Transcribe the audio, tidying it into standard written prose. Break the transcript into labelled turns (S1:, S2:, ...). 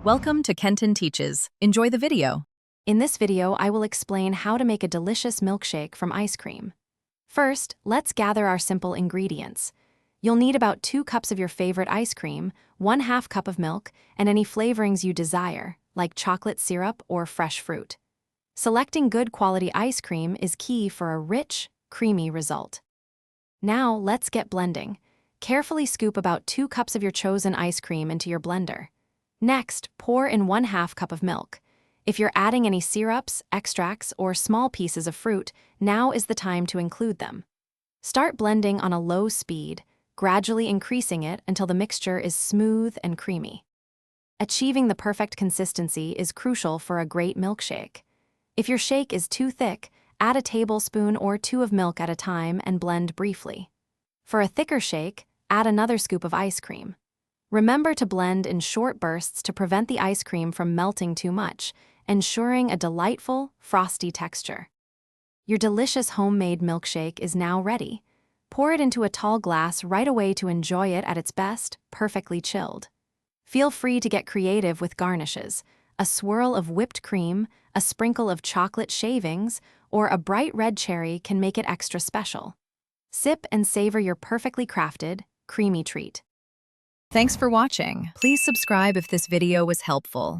S1: Welcome to Kenton Teaches. Enjoy the video.
S2: In this video, I will explain how to make a delicious milkshake from ice cream. First, let's gather our simple ingredients. You'll need about 2 cups of your favorite ice cream, 1/2 cup of milk, and any flavorings you desire, like chocolate syrup or fresh fruit. Selecting good quality ice cream is key for a rich, creamy result. Now, let's get blending. Carefully scoop about 2 cups of your chosen ice cream into your blender. Next, pour in 1/2 cup of milk. If you're adding any syrups, extracts, or small pieces of fruit, now is the time to include them. Start blending on a low speed, gradually increasing it until the mixture is smooth and creamy. Achieving the perfect consistency is crucial for a great milkshake. If your shake is too thick, add a tablespoon or 2 of milk at a time and blend briefly. For a thicker shake, add another scoop of ice cream. Remember to blend in short bursts to prevent the ice cream from melting too much, ensuring a delightful, frosty texture. Your delicious homemade milkshake is now ready. Pour it into a tall glass right away to enjoy it at its best, perfectly chilled. Feel free to get creative with garnishes. A swirl of whipped cream, a sprinkle of chocolate shavings, or a bright red cherry can make it extra special. Sip and savor your perfectly crafted, creamy treat.
S1: Thanks for watching. Please subscribe if this video was helpful.